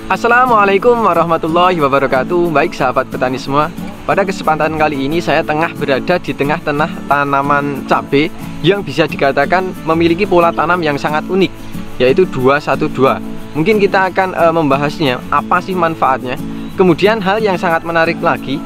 Assalamualaikum warahmatullahi wabarakatuh. Baik sahabat petani semua, pada kesempatan kali ini saya tengah berada di tengah-tengah tanaman cabai yang bisa dikatakan memiliki pola tanam yang sangat unik, yaitu 212. Mungkin kita akan membahasnya, apa sih manfaatnya. Kemudian hal yang sangat menarik lagi,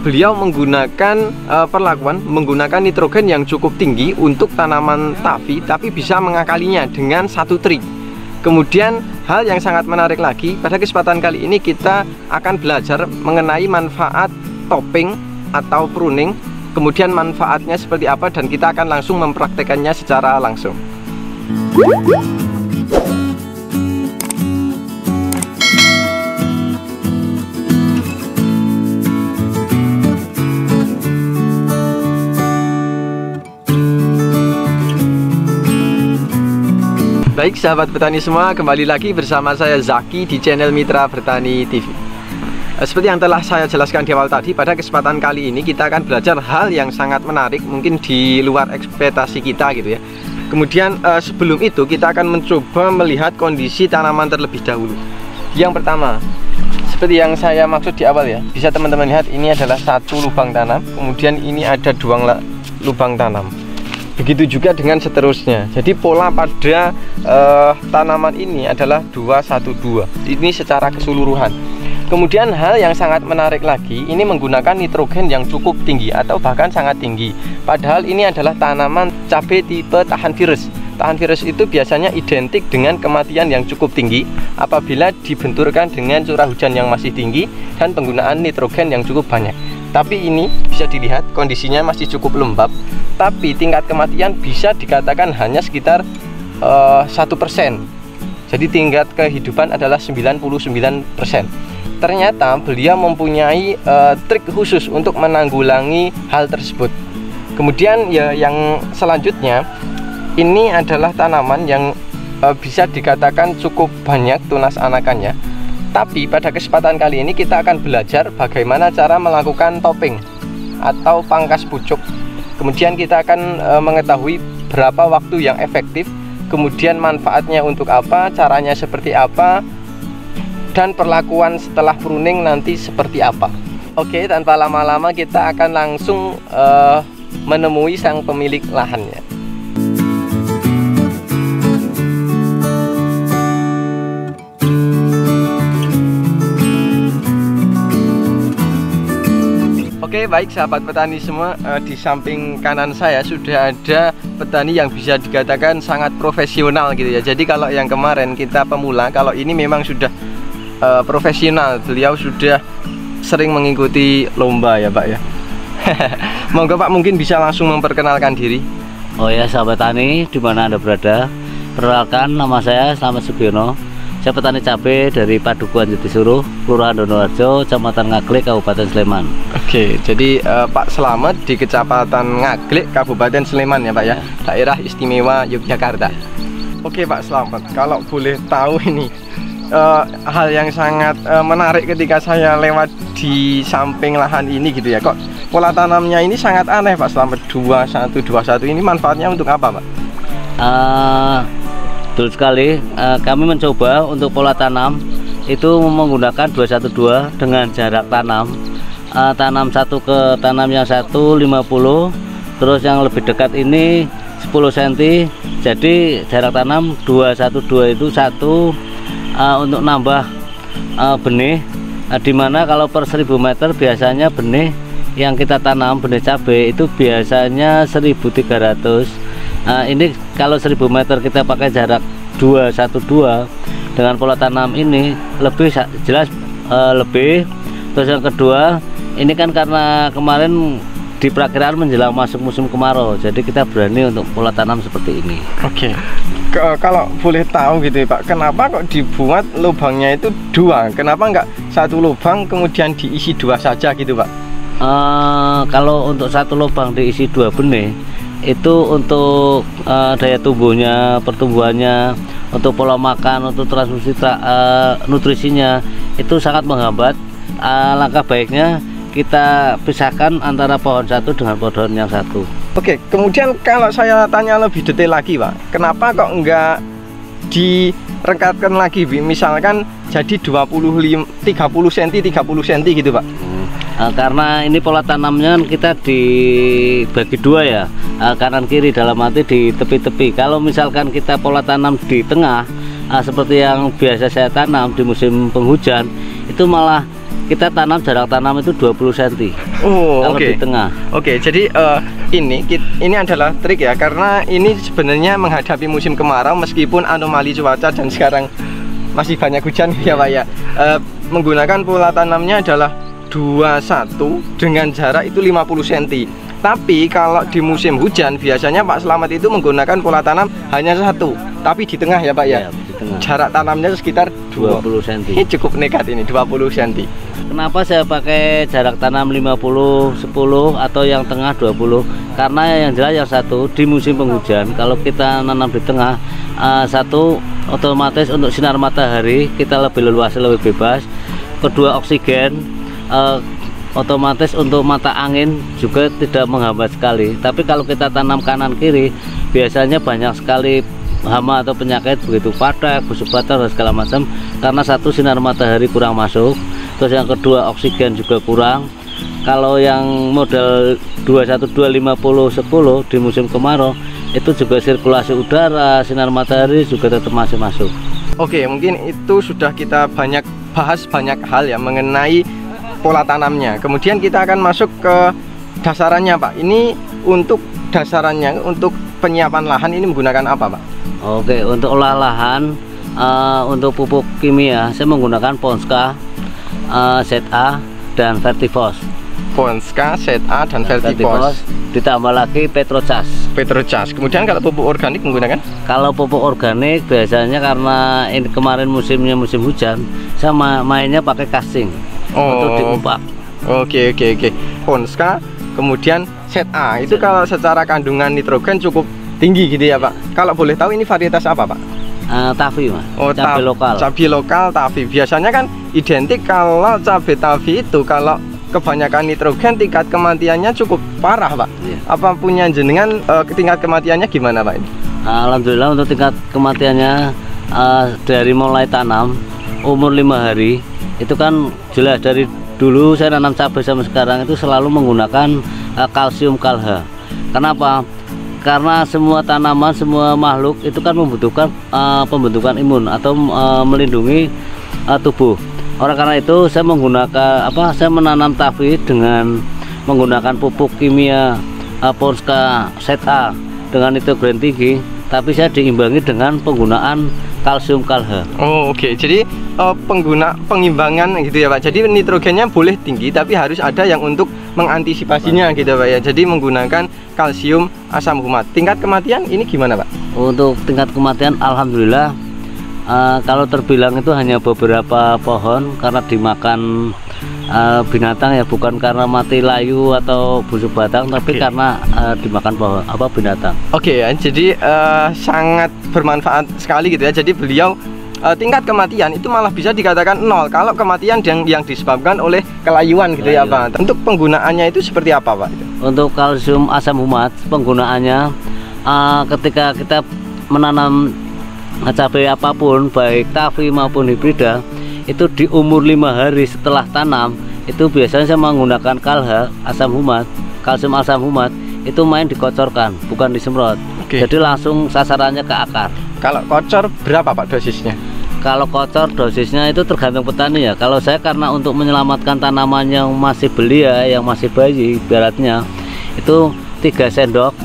beliau menggunakan menggunakan nitrogen yang cukup tinggi untuk tanaman tavi, tapi bisa mengakalinya dengan satu trik. Kemudian hal yang sangat menarik lagi, pada kesempatan kali ini kita akan belajar mengenai manfaat topping atau pruning, kemudian manfaatnya seperti apa, dan kita akan langsung mempraktekannya secara langsung. Baik sahabat petani semua, kembali lagi bersama saya Zaki di channel Mitra Bertani TV. Seperti yang telah saya jelaskan di awal tadi, pada kesempatan kali ini kita akan belajar hal yang sangat menarik, mungkin di luar ekspektasi kita gitu ya. Kemudian sebelum itu kita akan mencoba melihat kondisi tanaman terlebih dahulu. Yang pertama, seperti yang saya maksud di awal ya, bisa teman-teman lihat ini adalah satu lubang tanam, kemudian ini ada dua lubang tanam. Begitu juga dengan seterusnya. Jadi pola pada tanaman ini adalah 212. Ini secara keseluruhan. Kemudian hal yang sangat menarik lagi, ini menggunakan nitrogen yang cukup tinggi atau bahkan sangat tinggi. Padahal ini adalah tanaman cabai tipe tahan virus. Tahan virus itu biasanya identik dengan kematian yang cukup tinggi apabila dibenturkan dengan curah hujan yang masih tinggi dan penggunaan nitrogen yang cukup banyak. Tapi ini bisa dilihat kondisinya masih cukup lembab, tapi tingkat kematian bisa dikatakan hanya sekitar 1%. Jadi tingkat kehidupan adalah 99%. Ternyata beliau mempunyai trik khusus untuk menanggulangi hal tersebut. Kemudian ya, yang selanjutnya ini adalah tanaman yang bisa dikatakan cukup banyak tunas anakannya. Tapi pada kesempatan kali ini kita akan belajar bagaimana cara melakukan topping atau pangkas pucuk. Kemudian kita akan mengetahui berapa waktu yang efektif, kemudian manfaatnya untuk apa, caranya seperti apa, dan perlakuan setelah pruning nanti seperti apa. Oke, tanpa lama-lama kita akan langsung menemui sang pemilik lahannya. Oke, baik sahabat petani semua, di samping kanan saya sudah ada petani yang bisa dikatakan sangat profesional gitu ya. Jadi kalau yang kemarin kita pemula, kalau ini memang sudah profesional. Beliau sudah sering mengikuti lomba ya Pak ya. Monggo Pak, mungkin bisa langsung memperkenalkan diri. Oh ya sahabat tani, di mana Anda berada, perkenalkan nama saya Slamet Subiono. Saya petani cabai dari Padukuhan Jatisuro, Kelurahan Donoharjo, Kecamatan Ngaglik, Kabupaten Sleman. Oke, jadi Pak Slamet di Kecamatan Ngaglik, Kabupaten Sleman ya Pak ya, daerah istimewa Yogyakarta. Oke Pak Slamet, kalau boleh tahu ini hal yang sangat menarik ketika saya lewat di samping lahan ini gitu ya. Kok pola tanamnya ini sangat aneh Pak Slamet, 2121 ini manfaatnya untuk apa Pak? Betul sekali, kami mencoba untuk pola tanam itu menggunakan 212 dengan jarak tanam satu ke tanam yang satu 50, terus yang lebih dekat ini 10 cm. Jadi jarak tanam 212 itu satu untuk nambah benih, dimana kalau per 1000 meter biasanya benih yang kita tanam, benih cabai itu biasanya 1300. Ini kalau 1000 meter kita pakai jarak 212 dengan pola tanam ini lebih jelas lebih. Terus yang kedua, ini kan karena kemarin di perakiraan menjelang masuk musim kemarau, jadi kita berani untuk pola tanam seperti ini. Oke, kalau boleh tahu gitu ya Pak, kenapa kok dibuat lubangnya itu dua? Kenapa enggak satu lubang kemudian diisi dua saja gitu Pak? Kalau untuk satu lubang diisi 2 benih, itu untuk daya tumbuhnya, pertumbuhannya, untuk pola makan, untuk transfusi nutrisinya itu sangat menghambat. Langkah baiknya kita pisahkan antara pohon satu dengan pohon yang satu. Oke, kemudian kalau saya tanya lebih detail lagi Pak, kenapa kok enggak di rekatkan lagi, misalkan jadi 30 cm 30 cm gitu Pak? Karena ini pola tanamnya kita dibagi dua ya, kanan kiri, dalam arti di tepi-tepi. Kalau misalkan kita pola tanam di tengah, seperti yang biasa saya tanam di musim penghujan, itu malah kita tanam jarak tanam itu 20 cm. Oh, kalau di tengah. Oke, jadi ini adalah trik ya, karena ini sebenarnya menghadapi musim kemarau meskipun anomali cuaca dan sekarang masih banyak hujan ya Pak ya. Menggunakan pola tanamnya adalah 21 dengan jarak itu 50 cm. Tapi kalau di musim hujan biasanya Pak Slamet itu menggunakan pola tanam hanya satu, tapi di tengah ya Pak ya. Di tengah. Jarak tanamnya sekitar 20 cm. Ini cukup nekat ini, 20 cm. Kenapa saya pakai jarak tanam 50 10 atau yang tengah 20? Karena yang jelas yang satu di musim penghujan kalau kita nanam di tengah, satu otomatis untuk sinar matahari kita lebih leluasa, lebih bebas. Kedua, oksigen otomatis untuk mata angin juga tidak menghambat sekali. Tapi kalau kita tanam kanan kiri biasanya banyak sekali hama atau penyakit, begitu padak, busuk batang dan segala macam, karena satu sinar matahari kurang masuk, terus yang kedua oksigen juga kurang. Kalau yang model 21 2 50 10 di musim kemarau itu juga sirkulasi udara, sinar matahari juga tetap masih masuk. Oke, mungkin itu sudah kita bahas banyak hal ya mengenai pola tanamnya. Kemudian kita akan masuk ke dasarannya Pak. Ini untuk dasarannya, untuk penyiapan lahan ini menggunakan apa Pak? Oke, untuk olah lahan, untuk pupuk kimia saya menggunakan Ponska, ZA dan Vertifos. Ponska, ZA dan Vertifos. Ditambah lagi Petrochas. Kemudian kalau pupuk organik menggunakan? Kalau pupuk organik biasanya karena ini kemarin musimnya musim hujan, saya mainnya pakai casting. Untuk diumpak. Oke. Ponska, kemudian ZA itu kalau secara kandungan nitrogen cukup tinggi gitu ya Pak. Kalau boleh tahu ini varietas apa Pak? Tavi Mas. Cabai lokal. Cabai lokal Tavi. Biasanya kan identik kalau cabai Tavi itu kalau kebanyakan nitrogen tingkat kematiannya cukup parah Pak. Iya. Apa punya jenengan tingkat kematiannya gimana Pak ini? Alhamdulillah untuk tingkat kematiannya dari mulai tanam umur 5 hari itu kan jelas. Dari dulu saya nanam cabai sampai sekarang itu selalu menggunakan kalsium kalha. Kenapa? Karena semua tanaman, semua makhluk itu kan membutuhkan pembentukan imun atau melindungi tubuh. Oleh karena itu saya menggunakan saya menanam Tavi dengan menggunakan pupuk kimia Ponska ZA dengan nitrogen tinggi, tapi saya diimbangi dengan penggunaan kalsium kalha. Oke. Jadi pengimbangan gitu ya Pak. Jadi nitrogennya boleh tinggi tapi harus ada yang untuk mengantisipasinya gitu Pak ya. Jadi menggunakan kalsium asam humat. Tingkat kematian ini gimana Pak? Untuk tingkat kematian alhamdulillah kalau terbilang itu hanya beberapa pohon karena dimakan binatang ya, bukan karena mati layu atau busuk batang, tapi karena dimakan pohon binatang. Oke ya, jadi sangat bermanfaat sekali gitu ya. Jadi beliau tingkat kematian itu malah bisa dikatakan 0 kalau kematian yang disebabkan oleh kelayuan gitu ya Pak. Untuk penggunaannya itu seperti apa Pak? Untuk kalsium asam humat penggunaannya ketika kita menanam cabai apapun baik Tavi maupun hibrida itu di umur 5 hari setelah tanam itu biasanya saya menggunakan kalsium asam humat itu main dikocorkan, bukan disemprot. Jadi langsung sasarannya ke akar. Kalau kocor berapa Pak dosisnya? Kalau kocor dosisnya itu tergantung petani ya. Kalau saya karena untuk menyelamatkan tanaman yang masih belia, yang masih bayi ibaratnya, itu 3 sendok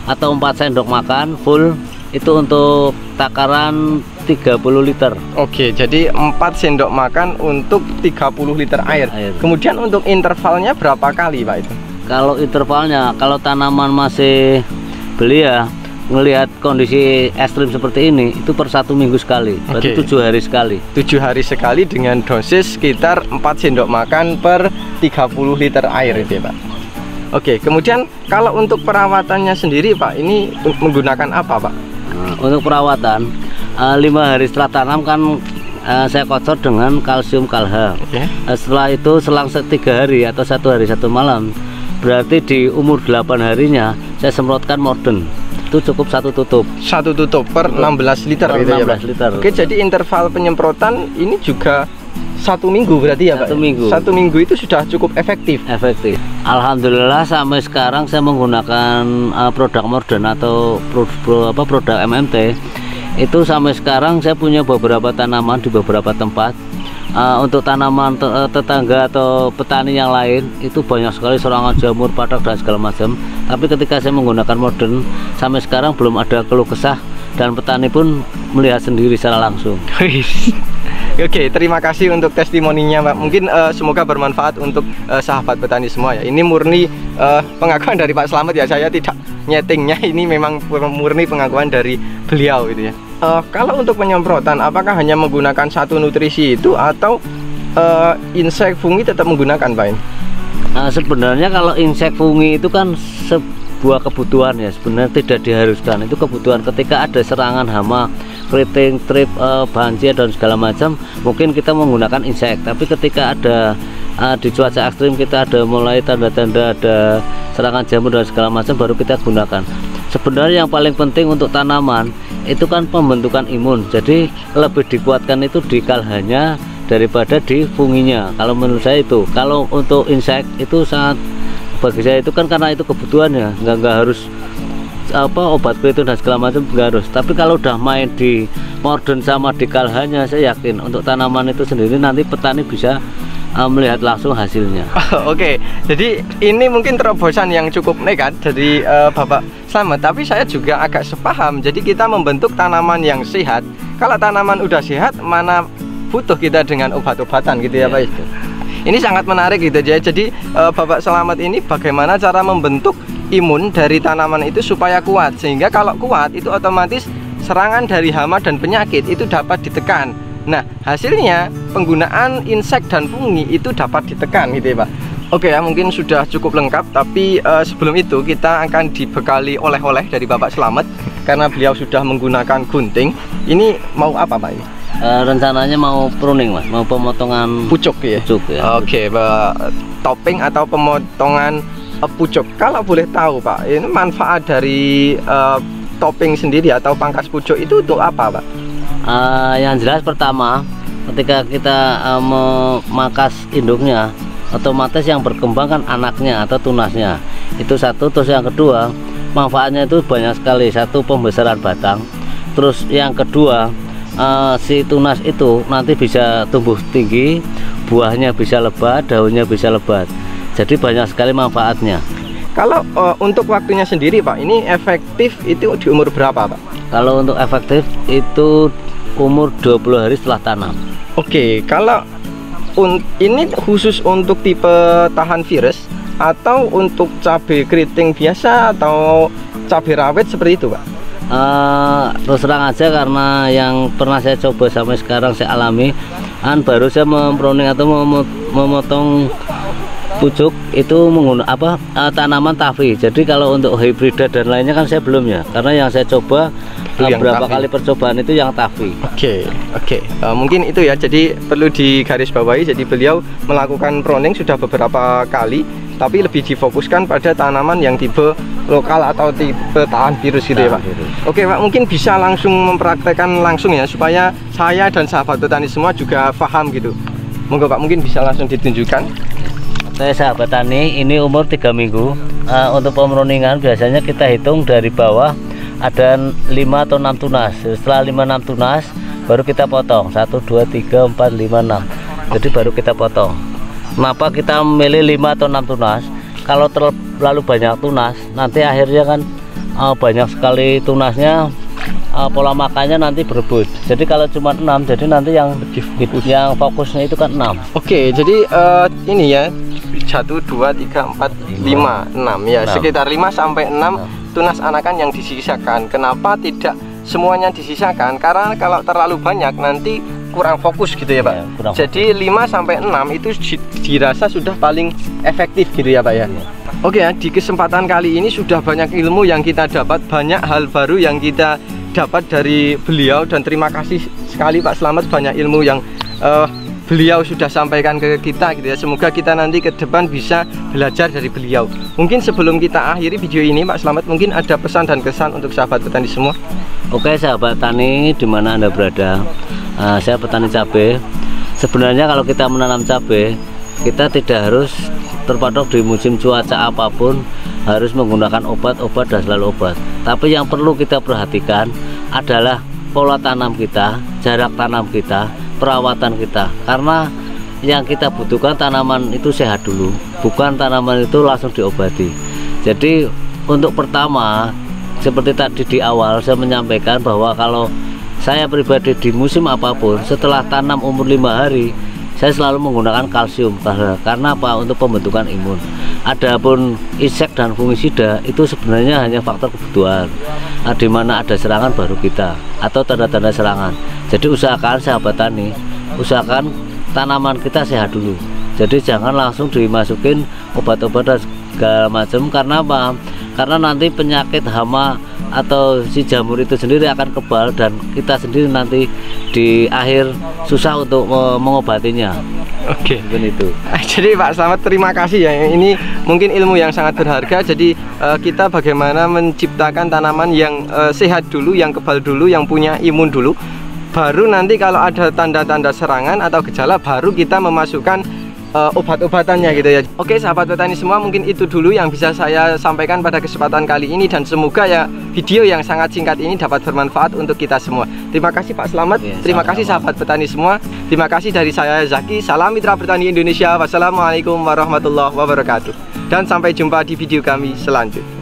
atau 4 sendok makan full itu untuk takaran 30 liter. Oke, jadi 4 sendok makan untuk 30 liter air. Kemudian untuk intervalnya berapa kali Pak itu? Kalau intervalnya, kalau tanaman masih belia, ngelihat kondisi ekstrim seperti ini, itu per 1 minggu sekali, berarti 7 hari sekali. 7 hari sekali dengan dosis sekitar 4 sendok makan per 30 liter air itu ya Pak. Oke, kemudian kalau untuk perawatannya sendiri Pak, ini menggunakan apa Pak? Untuk perawatan 5 hari setelah tanam kan saya kocor dengan kalsium kalha. Setelah itu selang 3 hari atau 1 hari 1 malam, berarti di umur 8 harinya saya semprotkan Morden. itu cukup 1 tutup. 1 tutup per 16 liter Per gitu ya, Pak? 16 liter. Oke, jadi interval penyemprotan ini juga 1 minggu berarti ya, Pak? 1 minggu. 1 minggu itu sudah cukup efektif. Efektif. Alhamdulillah sampai sekarang saya menggunakan produk Morden atau produk MMT. Itu sampai sekarang saya punya beberapa tanaman di beberapa tempat. Untuk tanaman tetangga atau petani yang lain itu banyak sekali serangan jamur, padak dan segala macam. Tapi ketika saya menggunakan Morden, sampai sekarang belum ada keluh kesah dan petani pun melihat sendiri secara langsung. Oke, terima kasih untuk testimoninya, Pak. Mungkin semoga bermanfaat untuk sahabat petani semua ya. Ini murni pengakuan dari Pak Slamet ya. Saya tidak nyetingnya, ini memang murni pengakuan dari beliau gitu ya. Kalau untuk penyemprotan, apakah hanya menggunakan 1 nutrisi itu atau insek fungi tetap menggunakan, Pak? Sebenarnya kalau insek fungi itu kan sebuah kebutuhan ya, sebenarnya tidak diharuskan. Itu kebutuhan ketika ada serangan hama, keriting, trip, banjir dan segala macam, mungkin kita menggunakan insek. Tapi ketika ada di cuaca ekstrim, kita ada mulai tanda-tanda ada serangan jamur dan segala macam, baru kita gunakan. Sebenarnya yang paling penting untuk tanaman itu kan pembentukan imun, jadi lebih dikuatkan itu di kalhanya daripada di funginya. Kalau menurut saya itu, kalau untuk insek itu sangat, bagi saya itu kan karena itu kebutuhannya, nggak harus obat kulit dan segala macam, nggak harus. Tapi kalau udah main di Morden sama di kalhanya, saya yakin untuk tanaman itu sendiri nanti petani bisa melihat langsung hasilnya. Oke, jadi ini mungkin terobosan yang cukup nekat dari Bapak Slamet, tapi saya juga agak sepaham. Jadi kita membentuk tanaman yang sehat. Kalau tanaman udah sehat, mana butuh kita dengan obat-obatan gitu ya, Pak? Ini sangat menarik gitu ya. Jadi Bapak Slamet ini bagaimana cara membentuk imun dari tanaman itu supaya kuat, sehingga kalau kuat itu otomatis serangan dari hama dan penyakit itu dapat ditekan. Nah, hasilnya penggunaan insek dan fungi itu dapat ditekan gitu ya, Pak. Oke ya, mungkin sudah cukup lengkap, tapi sebelum itu kita akan dibekali oleh-oleh dari Bapak Slamet karena beliau sudah menggunakan gunting. Ini mau apa, Pak? Rencananya mau pruning, Mas, mau pemotongan pucuk ya. Pucuk, ya. Oke, topping atau pemotongan pucuk. Kalau boleh tahu, Pak, ini manfaat dari topping sendiri atau pangkas pucuk itu untuk apa, Pak? Yang jelas pertama, ketika kita memangkas induknya, otomatis yang berkembang kan anaknya atau tunasnya. Itu satu. Terus yang kedua, manfaatnya itu banyak sekali. Satu, pembesaran batang. Terus yang kedua, si tunas itu nanti bisa tumbuh tinggi, buahnya bisa lebat, daunnya bisa lebat. Jadi banyak sekali manfaatnya. Kalau untuk waktunya sendiri, Pak, ini efektif itu di umur berapa, Pak? Kalau untuk efektif itu umur 20 hari setelah tanam. Oke, kalau ini khusus untuk tipe tahan virus atau untuk cabai keriting biasa atau cabai rawit seperti itu, Pak? Terus terang aja, karena yang pernah saya coba sampai sekarang saya alami, baru saya mempruning atau memotong pucuk itu menggunakan tanaman tafi. Jadi kalau untuk hibrida dan lainnya kan saya belum ya, karena yang saya coba beberapa kali percobaan itu yang tafi. Oke. Mungkin itu ya, jadi perlu digarisbawahi. Jadi beliau melakukan pruning sudah beberapa kali, tapi lebih difokuskan pada tanaman yang tipe lokal atau tipe tahan virus gitu ya, Pak. Oke, Pak, mungkin bisa langsung mempraktekkan langsung ya, supaya saya dan sahabat petani semua juga paham gitu. Monggo, Pak, mungkin bisa langsung ditunjukkan. Saya sahabat tani, ini umur 3 minggu. Untuk pemruningan biasanya kita hitung dari bawah ada 5 atau 6 tunas. Setelah 5-6 tunas baru kita potong 1, 2, 3, 4, 5, 6. Jadi baru kita potong. Kenapa kita memilih 5 atau 6 tunas? Kalau terlalu banyak tunas, nanti akhirnya kan banyak sekali tunasnya, pola makannya nanti berebut. Jadi kalau cuma 6, jadi nanti yang fokusnya itu kan 6. Oke, jadi ini ya, 1, 2, 3, 4, 5, 6 ya, 6. Sekitar 5 sampai 6 tunas anakan yang disisakan. Kenapa tidak semuanya disisakan? Karena kalau terlalu banyak nanti kurang fokus gitu ya, Pak. Ya, jadi 5 sampai 6 itu dirasa sudah paling efektif gitu ya, Pak ya. Oke ya, di kesempatan kali ini sudah banyak ilmu yang kita dapat, banyak hal baru yang kita dapat dari beliau, dan terima kasih sekali Pak Slamet, banyak ilmu yang beliau sudah sampaikan ke kita gitu ya. Semoga kita nanti ke depan bisa belajar dari beliau. Mungkin sebelum kita akhiri video ini Pak Slamet, mungkin ada pesan dan kesan untuk sahabat petani semua. Oke sahabat tani dimana Anda berada, saya petani cabai. Sebenarnya kalau kita menanam cabai, kita tidak harus terpatok di musim cuaca apapun harus menggunakan obat-obat dan selalu obat. Tapi yang perlu kita perhatikan adalah pola tanam kita, jarak tanam kita, perawatan kita. Karena yang kita butuhkan tanaman itu sehat dulu, bukan tanaman itu langsung diobati. Jadi untuk pertama, seperti tadi di awal saya menyampaikan bahwa kalau saya pribadi di musim apapun setelah tanam umur 5 hari saya selalu menggunakan kalsium. Karena apa? Untuk pembentukan imun. Adapun insek dan fungisida itu sebenarnya hanya faktor kebutuhan. Di mana ada serangan baru kita atau tanda-tanda serangan. Jadi usahakan sahabat tani, usahakan tanaman kita sehat dulu. Jadi jangan langsung dimasukin obat-obat dan segala macam. Karena apa? Karena nanti penyakit hama atau si jamur itu sendiri akan kebal dan kita sendiri nanti di akhir susah untuk mengobatinya. Oke, itu. Jadi Pak Slamet terima kasih ya. Ini mungkin ilmu yang sangat berharga. Jadi kita bagaimana menciptakan tanaman yang sehat dulu, yang kebal dulu, yang punya imun dulu. Baru nanti kalau ada tanda-tanda serangan atau gejala baru kita memasukkan obat-obatannya gitu ya. Oke sahabat petani semua, mungkin itu dulu yang bisa saya sampaikan pada kesempatan kali ini, dan semoga ya video yang sangat singkat ini dapat bermanfaat untuk kita semua. Terima kasih Pak Slamet, terima kasih sahabat petani semua, terima kasih dari saya Zaki. Salam Mitra Bertani Indonesia. Wassalamualaikum warahmatullahi wabarakatuh, dan sampai jumpa di video kami selanjutnya.